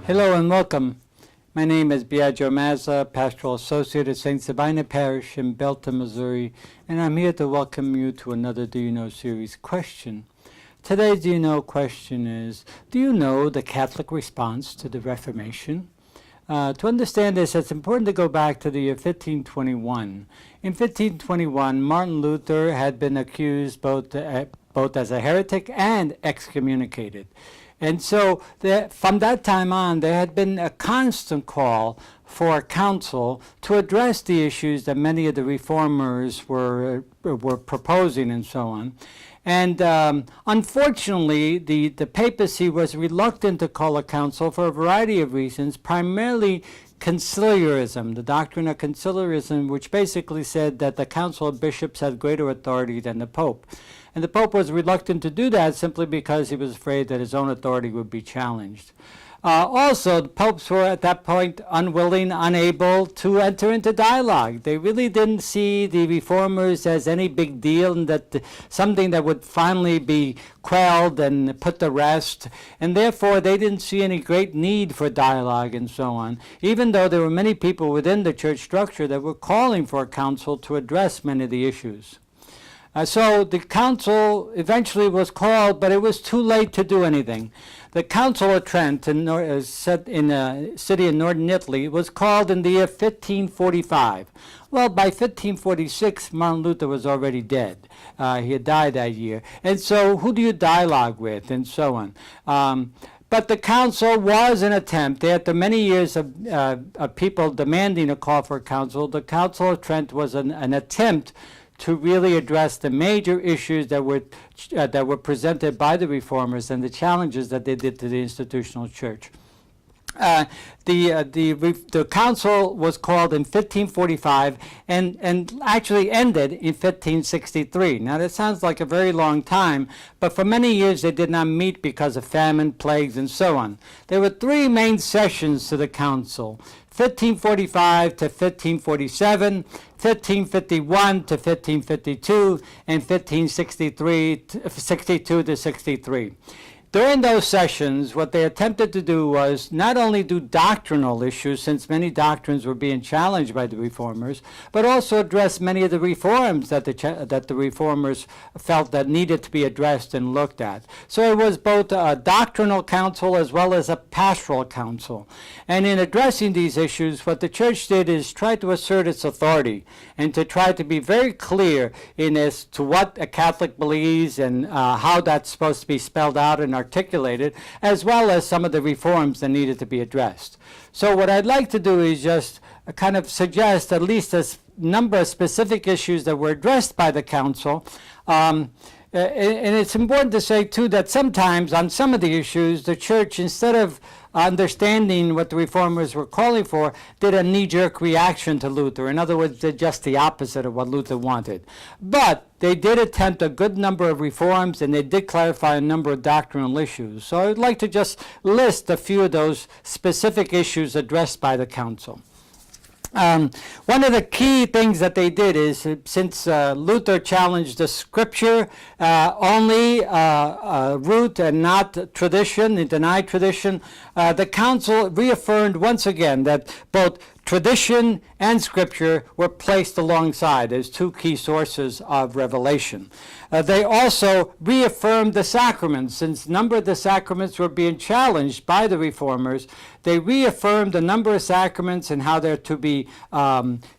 Hello and welcome. My name is Biagio Mazza, Pastoral Associate at St. Sabina Parish in Belton, Missouri, and I'm here to welcome you to another Do You Know series question. Today's Do You Know question is, do you know the Catholic response to the Reformation? To understand this, it's important to go back to the year 1521. In 1521, Martin Luther had been accused both as a heretic and excommunicated. And so from that time on, there had been a constant call for a council to address the issues that many of the reformers were proposing and so on. And unfortunately, the papacy was reluctant to call a council for a variety of reasons, primarily conciliarism, the doctrine of conciliarism, which basically said that the Council of Bishops had greater authority than the Pope. And the Pope was reluctant to do that simply because he was afraid that his own authority would be challenged. Also, the popes were at that point unwilling, unable to enter into dialogue. They really didn't see the reformers as any big deal, and that something that would finally be quelled and put to rest. And therefore, they didn't see any great need for dialogue and so on, even though there were many people within the church structure that were calling for a council to address many of the issues. So the council eventually was called, but it was too late to do anything. The Council of Trent, set in a city in northern Italy, was called in the year 1545. Well, by 1546, Martin Luther was already dead. He had died that year. And so who do you dialogue with, and so on. But the council was an attempt. After many years of people demanding a call for a council, the Council of Trent was an attempt to really address the major issues that were presented by the reformers and the challenges that they did to the institutional church. The council was called in 1545 and actually ended in 1563. Now that sounds like a very long time, but for many years they did not meet because of famine, plagues, and so on. There were three main sessions to the council: 1545 to 1547, 1551 to 1552, and 1562 to 63. During those sessions, what they attempted to do was not only do doctrinal issues, since many doctrines were being challenged by the reformers, but also address many of the reforms that the reformers felt that needed to be addressed and looked at. So it was both a doctrinal council as well as a pastoral council. And in addressing these issues, what the church did is try to assert its authority and to try to be very clear as to what a Catholic believes and how that's supposed to be spelled out and articulated, as well as some of the reforms that needed to be addressed. So what I'd like to do is just kind of suggest at least a number of specific issues that were addressed by the council. And it's important to say, too, that sometimes on some of the issues, the church, instead of understanding what the reformers were calling for, did a knee-jerk reaction to Luther. In other words, did just the opposite of what Luther wanted. But they did attempt a good number of reforms, and they did clarify a number of doctrinal issues. So I'd like to just list a few of those specific issues addressed by the council. One of the key things that they did is, since Luther challenged the scripture only root and not tradition, and denied tradition, the council reaffirmed once again that both tradition and scripture were placed alongside as two key sources of revelation. They also reaffirmed the sacraments. Since a number of the sacraments were being challenged by the reformers, they reaffirmed a number of sacraments and how they're to be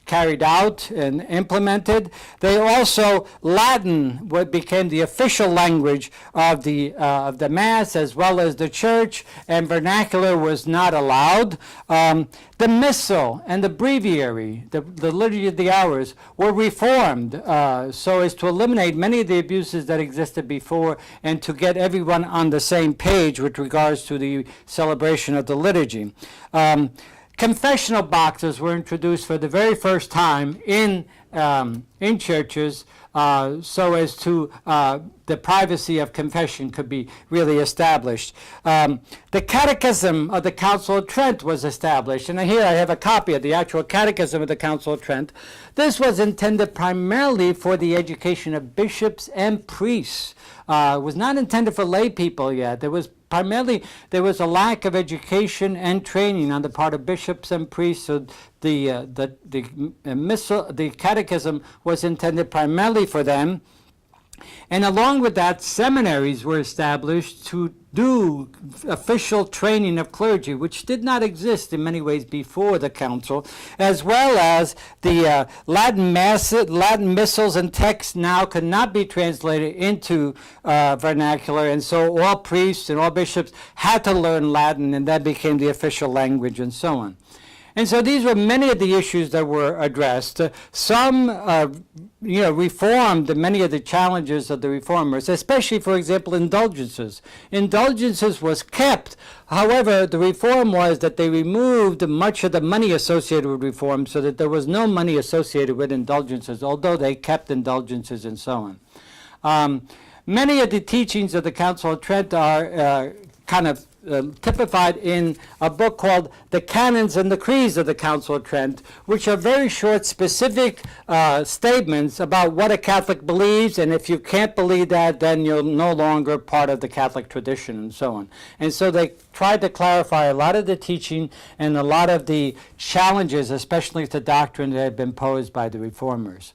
carried out and implemented. They also, Latin, what became the official language of the Mass as well as the church, and vernacular was not allowed. The Missal and the Breviary, the Liturgy of the Hours, were reformed so as to eliminate many of the abuses that existed before and to get everyone on the same page with regards to the celebration of the liturgy. Confessional boxes were introduced for the very first time in churches so as to the privacy of confession could be really established. The Catechism of the Council of Trent was established, and here I have a copy of the actual Catechism of the Council of Trent. This was intended primarily for the education of bishops and priests. It was not intended for lay people yet. It was primarily there was a lack of education and training on the part of bishops and priests. So the catechism was intended primarily for them. And along with that, seminaries were established to do official training of clergy, which did not exist in many ways before the council, as well as the Latin missals and texts now could not be translated into vernacular, and so all priests and all bishops had to learn Latin, and that became the official language and so on. And so these were many of the issues that were addressed. Some reformed many of the challenges of the reformers, especially, for example, indulgences. Indulgences was kept. However, the reform was that they removed much of the money associated with reform so that there was no money associated with indulgences, although they kept indulgences and so on. Many of the teachings of the Council of Trent are kind of typified in a book called The Canons and the Creeds of the Council of Trent, which are very short, specific statements about what a Catholic believes, and if you can't believe that, then you're no longer part of the Catholic tradition, and so on. And so they tried to clarify a lot of the teaching and a lot of the challenges, especially to doctrine that had been posed by the Reformers.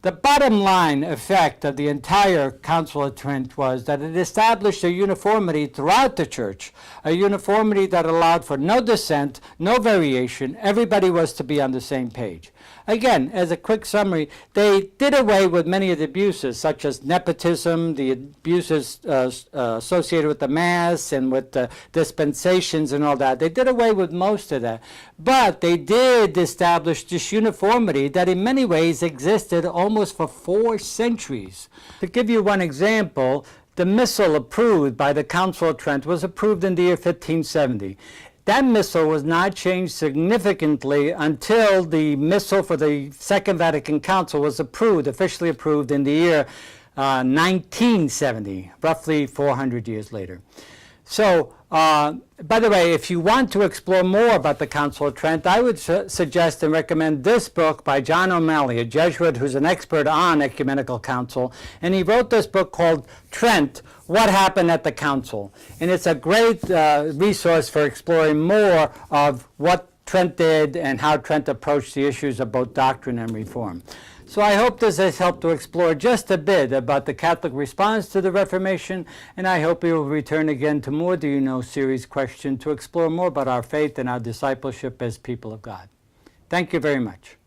The bottom line effect of the entire Council of Trent was that it established a uniformity throughout the church, a uniformity that allowed for no dissent, no variation. Everybody was to be on the same page. Again, as a quick summary, they did away with many of the abuses, such as nepotism, the abuses associated with the Mass and with the dispensations and all that. They did away with most of that. But they did establish this uniformity that in many ways existed almost for 4 centuries. To give you one example, the missal approved by the Council of Trent was approved in the year 1570. That missal was not changed significantly until the missal for the Second Vatican Council was approved, officially approved in the year 1970, roughly 400 years later. So, by the way, if you want to explore more about the Council of Trent, I would suggest and recommend this book by John O'Malley, a Jesuit who's an expert on ecumenical council. And he wrote this book called Trent, What Happened at the Council. And it's a great resource for exploring more of what Trent did and how Trent approached the issues of both doctrine and reform. So I hope this has helped to explore just a bit about the Catholic response to the Reformation, and I hope you will return again to more Do You Know series questions to explore more about our faith and our discipleship as people of God. Thank you very much.